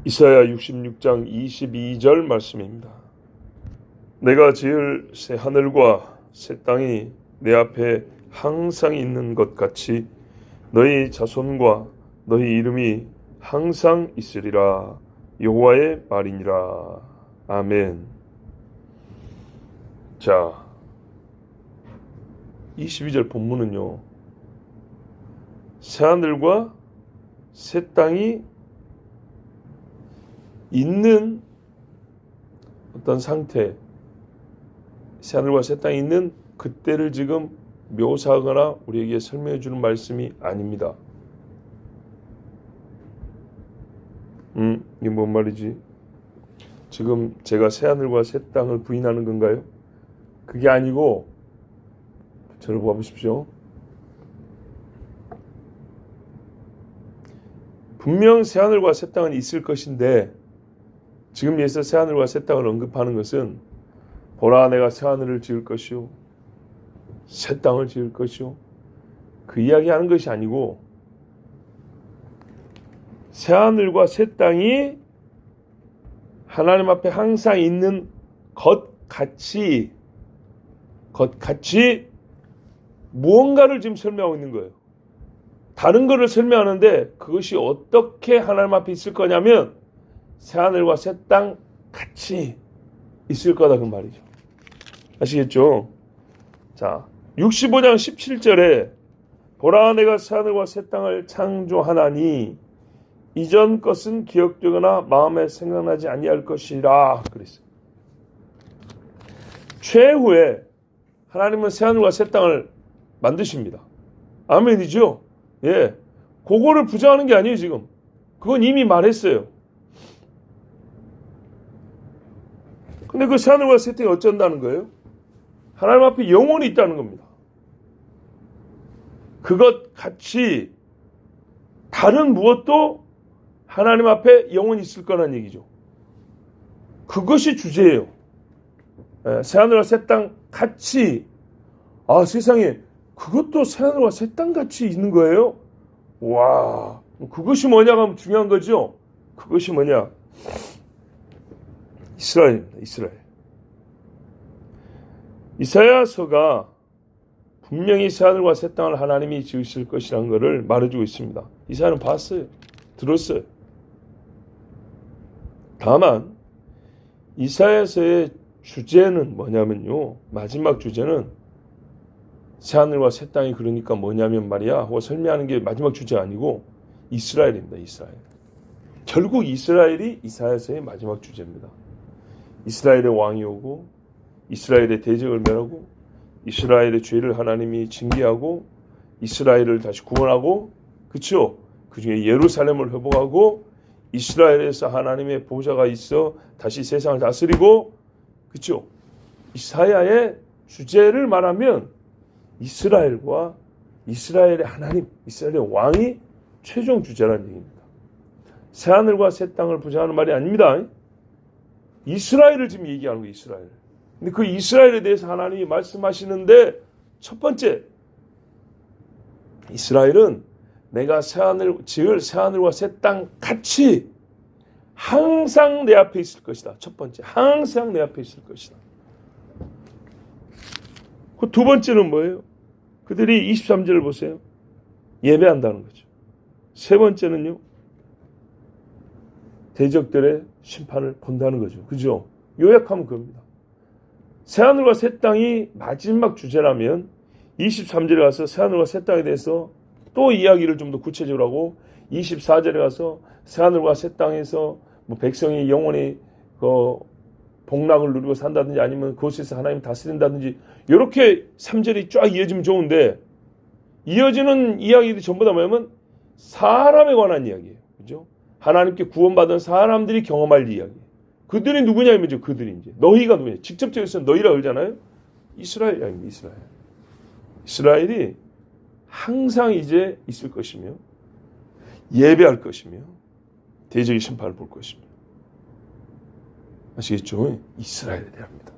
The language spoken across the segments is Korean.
이사야 66장 22절 말씀입니다. 내가 지을 새 하늘과 새 땅이 내 앞에 항상 있는 것 같이 너희 자손과 너희 이름이 항상 있으리라. 여호와의 말이니라. 아멘. 자, 22절 본문은요, 새 하늘과 새 땅이 있는 어떤 상태, 새 하늘과 새 땅이 있는 그때를 지금 묘사하거나 우리에게 설명해 주는 말씀이 아닙니다. 이게 뭔 말이지? 지금 제가 새 하늘과 새 땅을 부인하는 건가요? 그게 아니고, 저를 봐보십시오. 분명 새 하늘과 새 땅은 있을 것인데, 지금 여기서 새 하늘과 새 땅을 언급하는 것은 보라 내가 새 하늘을 지을 것이요 새 땅을 지을 것이요 그 이야기하는 것이 아니고, 새 하늘과 새 땅이 하나님 앞에 항상 있는 것 같이 무언가를 지금 설명하고 있는 거예요. 다른 것을 설명하는데 그것이 어떻게 하나님 앞에 있을 거냐면 새하늘과 새 땅 같이 있을 거다 그 말이죠. 아시겠죠? 자, 65장 17절에 보라 내가 새하늘과 새 땅을 창조하나니 이전 것은 기억되거나 마음에 생각나지 아니할 것이라 그랬어요. 최후에 하나님은 새하늘과 새 땅을 만드십니다. 아멘이죠? 예, 그거를 부정하는 게 아니에요 지금. 그건 이미 말했어요. 근데 그 새하늘과 새 땅이 어쩐다는 거예요? 하나님 앞에 영원히 있다는 겁니다. 그것 같이 다른 무엇도 하나님 앞에 영원히 있을 거라는 얘기죠. 그것이 주제예요. 예, 새하늘과 새 땅 같이, 아 세상에 그것도 새하늘과 새 땅 같이 있는 거예요? 와, 그것이 뭐냐가 하면 중요한 거죠. 그것이 뭐냐? 이스라엘입니다. 이스라엘. 이사야서가 분명히 새하늘과 새 땅을 하나님이 지으실 것이라는 것을 말해주고 있습니다. 이사야는 봤어요. 들었어요. 다만 이사야서의 주제는 뭐냐면요, 마지막 주제는 새하늘과 새 땅이 그러니까 뭐냐면 말이야 하고 설명하는 게 마지막 주제 아니고 이스라엘입니다. 이스라엘. 결국 이스라엘이 이사야서의 마지막 주제입니다. 이스라엘의 왕이 오고 이스라엘의 대적을 멸하고 이스라엘의 죄를 하나님이 징계하고 이스라엘을 다시 구원하고, 그렇죠? 그중에 예루살렘을 회복하고 이스라엘에서 하나님의 보좌가 있어 다시 세상을 다스리고, 그렇죠? 이사야의 주제를 말하면 이스라엘과 이스라엘의 하나님, 이스라엘의 왕이 최종 주제라는 얘기입니다. 새하늘과 새 땅을 부정하는 말이 아닙니다. 이스라엘을 지금 얘기하는 거예요. 이스라엘. 근데 그 이스라엘에 대해서 하나님이 말씀하시는데, 첫 번째, 이스라엘은 내가 지을 새하늘과 새 땅 같이 항상 내 앞에 있을 것이다. 첫 번째, 항상 내 앞에 있을 것이다. 그 두 번째는 뭐예요? 그들이 23절을 보세요. 예배한다는 거죠. 세 번째는요, 대적들의 심판을 본다는 거죠. 그죠? 요약하면 그겁니다. 새하늘과 새 땅이 마지막 주제라면 23절에 가서 새하늘과 새 땅에 대해서 또 이야기를 좀 더 구체적으로 하고, 24절에 가서 새하늘과 새 땅에서 뭐 백성이 영원히 복락을 누리고 산다든지 아니면 그곳에서 하나님 다스린다든지, 이렇게 3절이 쫙 이어지면 좋은데, 이어지는 이야기들이 전부 다 뭐냐면 사람에 관한 이야기예요. 그죠? 하나님께 구원받은 사람들이 경험할 이야기. 그들이 누구냐면 이제 그들이 이제 너희가 누구냐? 직접적으로 너희라 그러잖아요. 이스라엘 아닙니다. 이스라엘. 이스라엘이 항상 이제 있을 것이며 예배할 것이며 대적의 심판을 볼 것이며. 아시겠죠? 이스라엘에 대합니다.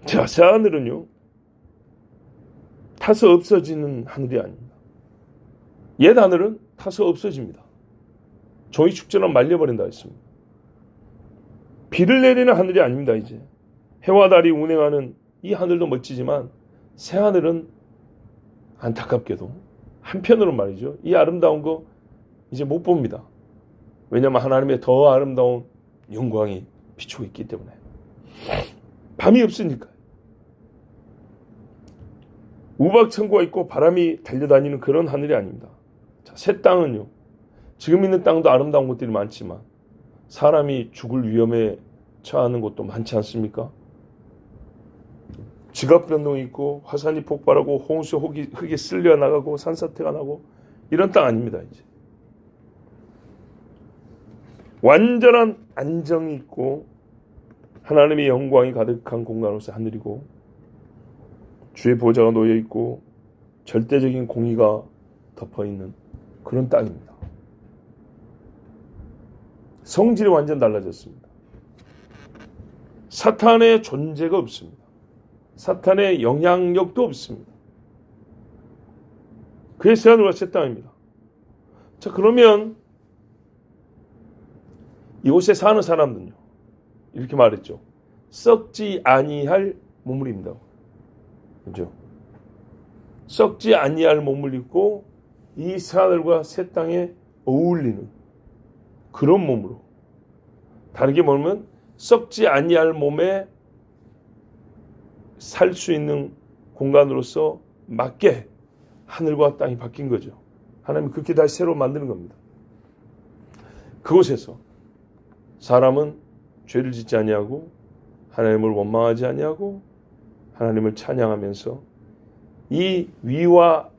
자, 새하늘은요 타서 없어지는 하늘이 아닙니다. 옛 하늘은 타서 없어집니다. 종이 축제로 말려버린다 했습니다. 비를 내리는 하늘이 아닙니다. 이제 해와 달이 운행하는 이 하늘도 멋지지만 새 하늘은 안타깝게도 한편으로 말이죠. 이 아름다운 거 이제 못 봅니다. 왜냐하면 하나님의 더 아름다운 영광이 비추고 있기 때문에. 밤이 없으니까. 우박천구가 있고 바람이 달려다니는 그런 하늘이 아닙니다. 자, 새 땅은요. 지금 있는 땅도 아름다운 곳들이 많지만 사람이 죽을 위험에 처하는 곳도 많지 않습니까? 지각 변동이 있고 화산이 폭발하고 홍수 흙이 쓸려 나가고 산사태가 나고 이런 땅 아닙니다. 이제 완전한 안정이 있고 하나님의 영광이 가득한 공간으로서 하늘이고 주의 보좌가 놓여 있고 절대적인 공의가 덮어 있는 그런 땅입니다. 성질이 완전 달라졌습니다. 사탄의 존재가 없습니다. 사탄의 영향력도 없습니다. 그의 새 하늘과 새 땅입니다. 자, 그러면 이곳에 사는 사람들은요. 이렇게 말했죠. 썩지 아니할 몸을 입는다고. 그죠? 썩지 아니할 몸을 입고 이 새 하늘과 새 땅에 어울리는 그런 몸으로. 다르게 말하면 썩지 아니할 몸에 살 수 있는 공간으로서 맞게 하늘과 땅이 바뀐 거죠. 하나님이 그렇게 다시 새로 만드는 겁니다. 그곳에서 사람은 죄를 짓지 아니하고 하나님을 원망하지 아니하고 하나님을 찬양하면서 이 위와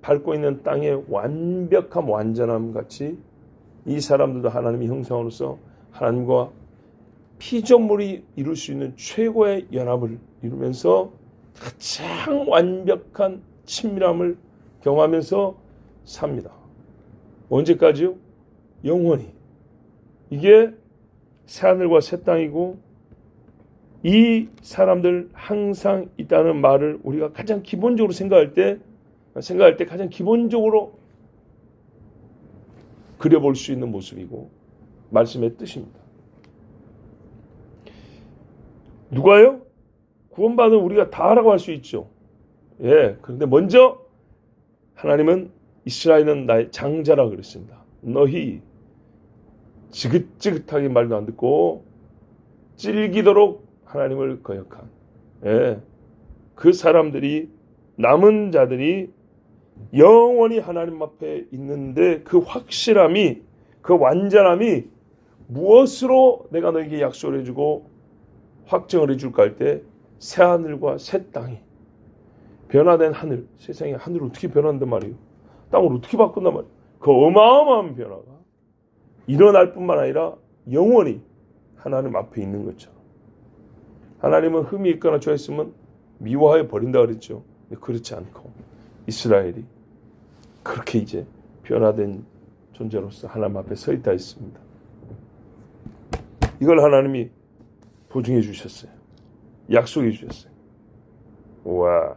밟고 있는 땅의 완벽함 완전함 같이 이 사람들도 하나님의 형상으로서 하나님과 피조물이 이룰 수 있는 최고의 연합을 이루면서 가장 완벽한 친밀함을 경험하면서 삽니다. 언제까지요? 영원히. 이게 새하늘과 새 땅이고 이 사람들 항상 있다는 말을 우리가 가장 기본적으로 생각할 때 가장 기본적으로 그려볼 수 있는 모습이고 말씀의 뜻입니다. 누가요? 구원받은 우리가 다라고 할 수 있죠. 예, 그런데 먼저 하나님은 이스라엘은 나의 장자라고 그랬습니다. 너희 지긋지긋하게 말도 안 듣고 찔기도록 하나님을 거역한 그 사람들이 남은 자들이 영원히 하나님 앞에 있는데 그 확실함이 그 완전함이 무엇으로 내가 너에게 약속을 해주고 확정을 해줄까 할 때 새하늘과 새 땅이 변화된 하늘 세상의 하늘을 어떻게 변한단 말이에요. 땅을 어떻게 바꾼단 말이에요. 그 어마어마한 변화가 일어날 뿐만 아니라 영원히 하나님 앞에 있는 것처럼 하나님은 흠이 있거나 좋아했으면 미워하여 버린다 그랬죠. 근데 그렇지 않고 이스라엘이 그렇게 이제 변화된 존재로서 하나님 앞에 서 있다 했습니다. 이걸 하나님이 보증해 주셨어요. 약속해 주셨어요. 와,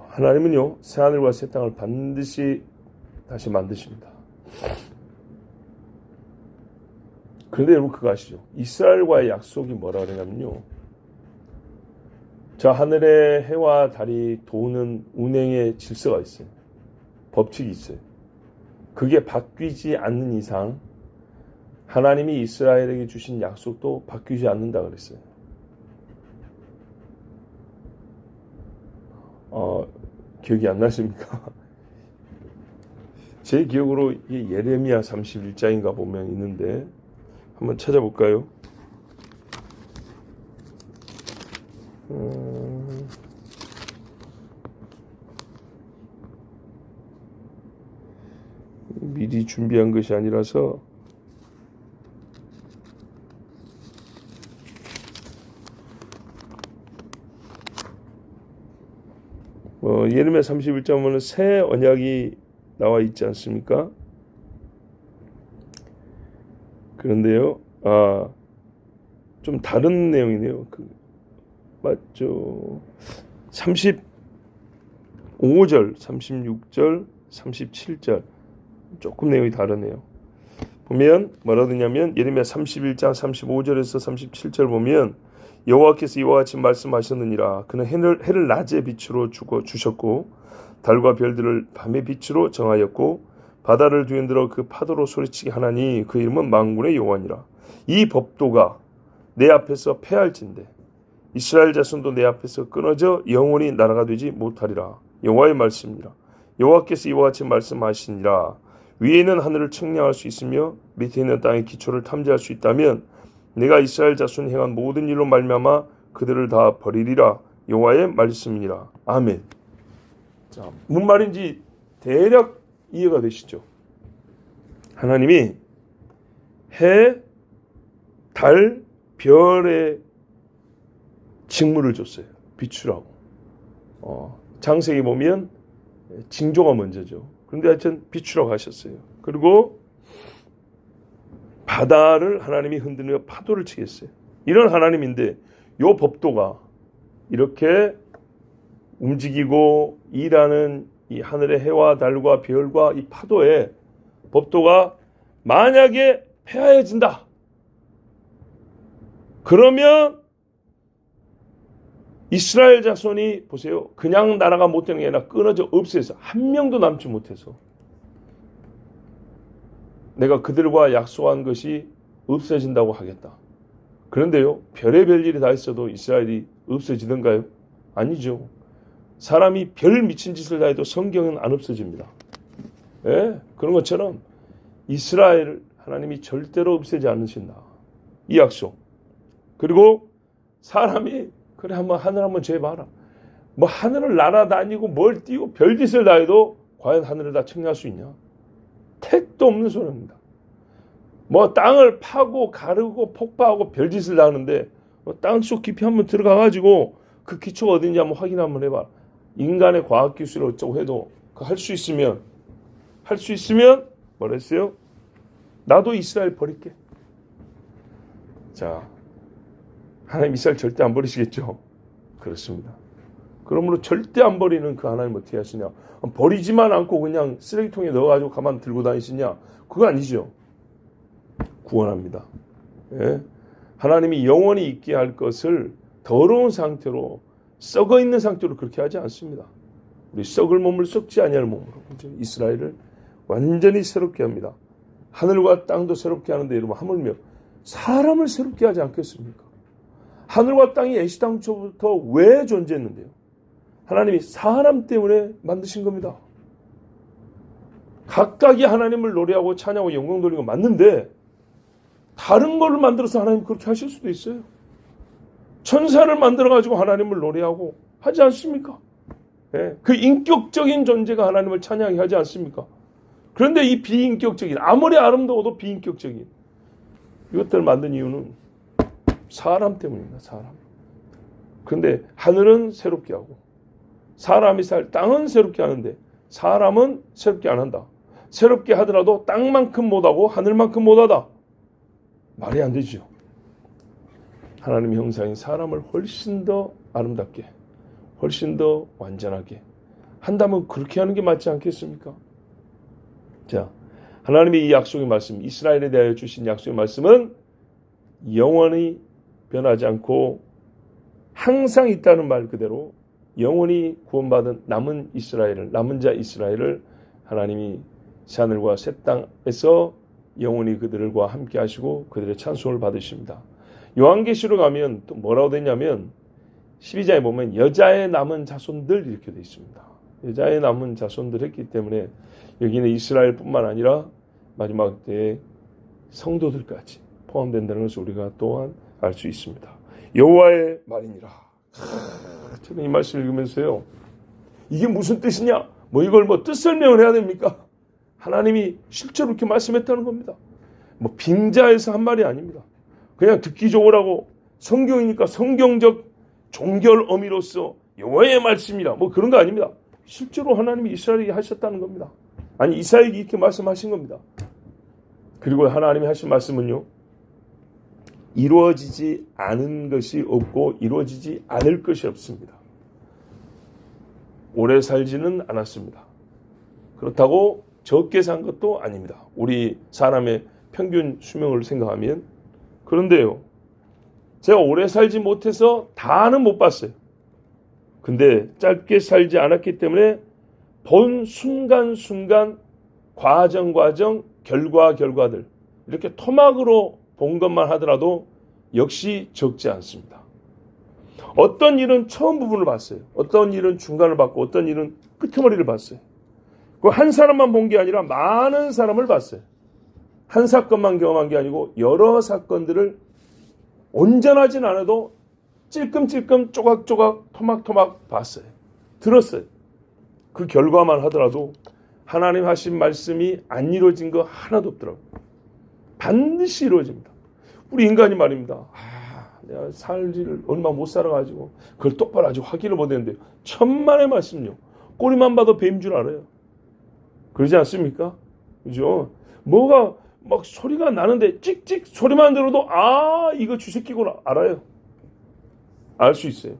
하나님은요 새하늘과 새 땅을 반드시 다시 만드십니다. 그런데 여러분 그거 아시죠? 이스라엘과의 약속이 뭐라 그러냐면요. 저 하늘에 해와 달이 도는 운행의 질서가 있어요. 법칙이 있어요. 그게 바뀌지 않는 이상 하나님이 이스라엘에게 주신 약속도 바뀌지 않는다 그랬어요. 기억이 안 나십니까? 제 기억으로 이게 예레미야 31장인가 보면 있는데 한번 찾아볼까요? 미리 준비한 것이 아니라서 예레미야 31장은 새 언약이 나와 있지 않습니까? 그런데요, 좀 다른 내용이네요. 맞죠? 35절, 36절, 37절 조금 내용이 다르네요. 보면 뭐라 되냐면 예레미야 31장 35절에서 37절 보면 여호와께서 이와 같이 말씀하셨느니라. 그는 해를 낮의 빛으로 주셨고 달과 별들을 밤의 빛으로 정하였고 바다를 뒤흔들어 그 파도로 소리치게 하나니 그 이름은 만군의 여호와니라. 이 법도가 내 앞에서 패할진대 이스라엘 자손도 내 앞에서 끊어져 영원히 나라가 되지 못하리라. 여호와의 말씀이라. 여호와께서 이와 같이 말씀하시니라. 위에 있는 하늘을 측량할 수 있으며 밑에 있는 땅의 기초를 탐지할 수 있다면 내가 이스라엘 자손이 행한 모든 일로 말미암아 그들을 다 버리리라. 여호와의 말씀이니라. 아멘. 자, 무슨 말인지 대략 이해가 되시죠? 하나님이 해, 달, 별의 직무를 줬어요. 비추라고. 장세기 보면 징조가 먼저죠. 그런데 하여튼 비추라고 하셨어요. 그리고 바다를 하나님이 흔들며 파도를 치겠어요. 이런 하나님인데 이 법도가 이렇게 움직이고 일하는 이 하늘의 해와 달과 별과 이 파도의 법도가 만약에 폐하해진다. 그러면 이스라엘 자손이 보세요. 그냥 나라가 못 되는 게 아니라 끊어져 없애서 한 명도 남지 못해서 내가 그들과 약속한 것이 없어진다고 하겠다. 그런데요. 별의별 일이 다 있어도 이스라엘이 없어지던가요? 아니죠. 사람이 별 미친 짓을 다 해도 성경은 안 없어집니다. 예? 그런 것처럼 이스라엘 하나님이 절대로 없애지 않으신다. 이 약속. 그리고 사람이 그래 한번 하늘 한번 재봐라. 뭐 하늘을 날아다니고 뭘 띄고 별짓을 다 해도 과연 하늘을 다 측량할 수 있냐? 택도 없는 소리입니다. 뭐 땅을 파고 가르고 폭파하고 별짓을 다 하는데 땅속 깊이 한번 들어가가지고 그 기초가 어딘지 한번 확인 한번 해봐. 인간의 과학기술을 어쩌고 해도 할 수 있으면 뭐라 했어요? 나도 이스라엘 버릴게. 자, 하나님 이스라엘 절대 안 버리시겠죠? 그렇습니다. 그러므로 절대 안 버리는 그 하나님 어떻게 하시냐? 버리지만 않고 그냥 쓰레기통에 넣어가지고 가만 들고 다니시냐? 그거 아니죠. 구원합니다. 예? 하나님이 영원히 있게 할 것을 더러운 상태로 썩어 있는 상태로 그렇게 하지 않습니다. 우리 썩을 몸을 썩지 아니할 몸으로 이스라엘을 완전히 새롭게 합니다. 하늘과 땅도 새롭게 하는데 여러분 하물며 사람을 새롭게 하지 않겠습니까? 하늘과 땅이 애시당초부터 왜 존재했는데요? 하나님이 사람 때문에 만드신 겁니다. 각각이 하나님을 노래하고 찬양하고 영광 돌리고 맞는데 다른 거를 만들어서 하나님 그렇게 하실 수도 있어요. 천사를 만들어가지고 하나님을 노래하고 하지 않습니까? 예, 그 인격적인 존재가 하나님을 찬양하게 하지 않습니까? 그런데 이 비인격적인 아무리 아름다워도 비인격적인 이것들을 만든 이유는 사람 때문입니다. 사람. 그런데 하늘은 새롭게 하고 사람이 살 땅은 새롭게 하는데 사람은 새롭게 안 한다. 새롭게 하더라도 땅만큼 못하고 하늘만큼 못하다. 말이 안 되죠. 하나님의 형상인 사람을 훨씬 더 아름답게 훨씬 더 완전하게 한다면 그렇게 하는 게 맞지 않겠습니까? 자, 하나님의 이 약속의 말씀, 이스라엘에 대하여 주신 약속의 말씀은 영원히 변하지 않고 항상 있다는 말 그대로 영원히 구원받은 남은 이스라엘을, 남은 자 이스라엘을 하나님이 새하늘과 새 땅에서 영원히 그들과 함께 하시고 그들의 찬송을 받으십니다. 요한계시록 가면 또 뭐라고 되냐면 12장에 보면 여자의 남은 자손들 이렇게 되어 있습니다. 여자의 남은 자손들 했기 때문에 여기는 이스라엘뿐만 아니라 마지막 때의 성도들까지 포함된다는 것을 우리가 또한 알 수 있습니다. 여호와의 말이니라. 저는 이 말씀 읽으면서요. 이게 무슨 뜻이냐? 뭐 이걸 뭐 뜻 설명을 해야 됩니까? 하나님이 실제로 이렇게 말씀했다는 겁니다. 뭐 빙자해서 한 말이 아닙니다. 그냥 듣기 좋으라고 성경이니까 성경적 종결 어미로서 여호와의 말씀이라 뭐 그런 거 아닙니다. 실제로 하나님이 이스라엘에게 하셨다는 겁니다. 아니 이사야에게 이렇게 말씀하신 겁니다. 그리고 하나님이 하신 말씀은요. 이루어지지 않은 것이 없고 이루어지지 않을 것이 없습니다. 오래 살지는 않았습니다. 그렇다고 적게 산 것도 아닙니다. 우리 사람의 평균 수명을 생각하면. 그런데요, 제가 오래 살지 못해서 다는 못 봤어요. 근데 짧게 살지 않았기 때문에 본 순간순간 과정, 결과들 이렇게 토막으로 본 것만 하더라도 역시 적지 않습니다. 어떤 일은 처음 부분을 봤어요. 어떤 일은 중간을 봤고 어떤 일은 끄트머리를 봤어요. 그 한 사람만 본 게 아니라 많은 사람을 봤어요. 한 사건만 경험한 게 아니고 여러 사건들을 온전하진 않아도 찔끔찔끔 조각조각 토막토막 봤어요. 들었어요. 그 결과만 하더라도 하나님 하신 말씀이 안 이루어진 거 하나도 없더라고요. 반드시 이루어집니다. 우리 인간이 말입니다. 내가 살지를 얼마 못 살아가지고 그걸 똑바로 아직 확인을 못했는데 천만의 말씀요. 꼬리만 봐도 뱀인 줄 알아요. 그러지 않습니까? 그죠? 뭐가 막 소리가 나는데 찍찍 소리만 들어도 이거 쥐새끼구나 알아요. 알 수 있어요.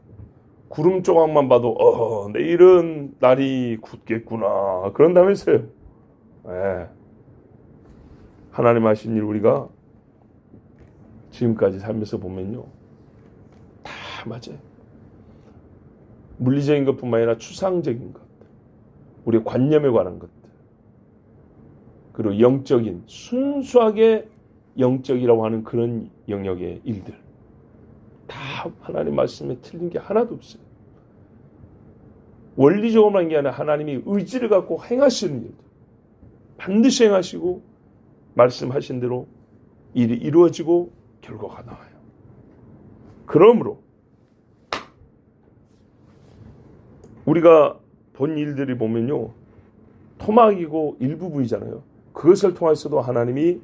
구름 조각만 봐도 내일은 날이 굳겠구나 그런다면서요. 하나님 하신 일 우리가 지금까지 살면서 보면요 다 맞아요. 물리적인 것뿐만 아니라 추상적인 것, 우리의 관념에 관한 것들, 그리고 영적인 순수하게 영적이라고 하는 그런 영역의 일들 다 하나님 말씀에 틀린 게 하나도 없어요. 원리적으로만 게 아니라 하나님이 의지를 갖고 행하시는 일들 반드시 행하시고 말씀하신 대로 일이 이루어지고 결과가 나와요. 그러므로 우리가 본 일들이 보면요 토막이고 일부분이잖아요. 그것을 통해서도 하나님이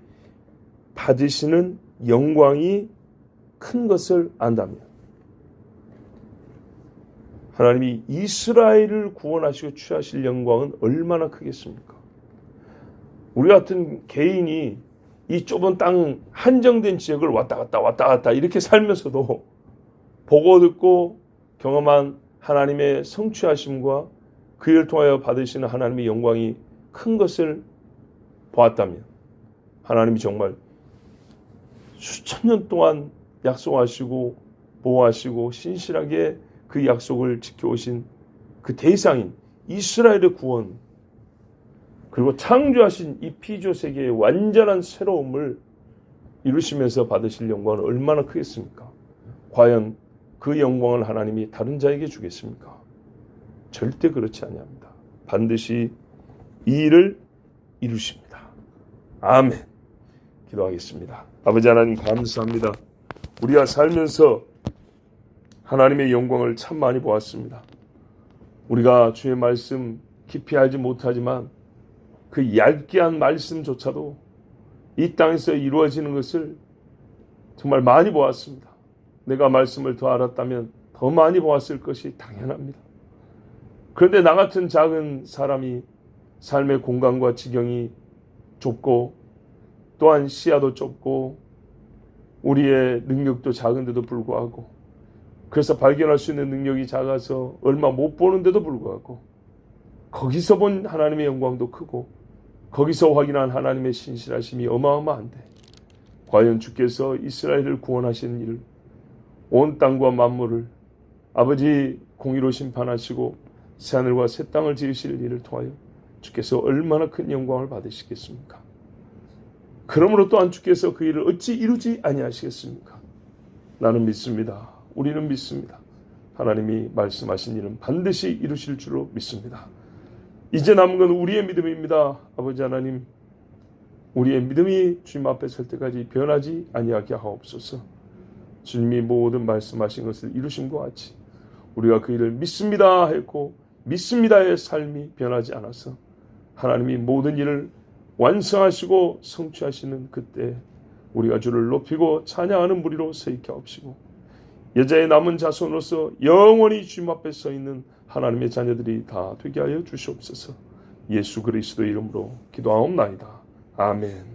받으시는 영광이 큰 것을 안다면 하나님이 이스라엘을 구원하시고 취하실 영광은 얼마나 크겠습니까? 우리 같은 개인이 이 좁은 땅 한정된 지역을 왔다 갔다 이렇게 살면서도 보고 듣고 경험한 하나님의 성취하심과 그 일을 통하여 받으시는 하나님의 영광이 큰 것을 보았다면 하나님이 정말 수천 년 동안 약속하시고 보호하시고 신실하게 그 약속을 지켜오신 그 대상인 이스라엘의 구원 그리고 창조하신 이 피조 세계의 완전한 새로움을 이루시면서 받으실 영광은 얼마나 크겠습니까? 과연 그 영광을 하나님이 다른 자에게 주겠습니까? 절대 그렇지 아니합니다. 반드시 이 일을 이루십니다. 아멘. 기도하겠습니다. 아버지 하나님 감사합니다. 우리가 살면서 하나님의 영광을 참 많이 보았습니다. 우리가 주의 말씀 깊이 알지 못하지만 그 얇게 한 말씀조차도 이 땅에서 이루어지는 것을 정말 많이 보았습니다. 내가 말씀을 더 알았다면 더 많이 보았을 것이 당연합니다. 그런데 나 같은 작은 사람이 삶의 공간과 지경이 좁고 또한 시야도 좁고 우리의 능력도 작은데도 불구하고 그래서 발견할 수 있는 능력이 작아서 얼마 못 보는데도 불구하고 거기서 본 하나님의 영광도 크고 거기서 확인한 하나님의 신실하심이 어마어마한데 과연 주께서 이스라엘을 구원하시는 일, 온 땅과 만물을 아버지 공의로 심판하시고 새하늘과 새 땅을 지으실 일을 통하여 주께서 얼마나 큰 영광을 받으시겠습니까? 그러므로 또한 주께서 그 일을 어찌 이루지 아니하시겠습니까? 나는 믿습니다. 우리는 믿습니다. 하나님이 말씀하신 일은 반드시 이루실 줄로 믿습니다. 이제 남은 건 우리의 믿음입니다. 아버지 하나님, 우리의 믿음이 주님 앞에 설 때까지 변하지 아니하게 하옵소서. 주님이 모든 말씀하신 것을 이루심과 같이 우리가 그 일을 믿습니다 했고 믿습니다의 삶이 변하지 않아서 하나님이 모든 일을 완성하시고 성취하시는 그때 우리가 주를 높이고 찬양하는 무리로 서 있게 하옵시고 여자의 남은 자손으로서 영원히 주님 앞에 서 있는 하나님의 자녀들이 다 되게 하여 주시옵소서. 예수 그리스도의 이름으로 기도하옵나이다. 아멘.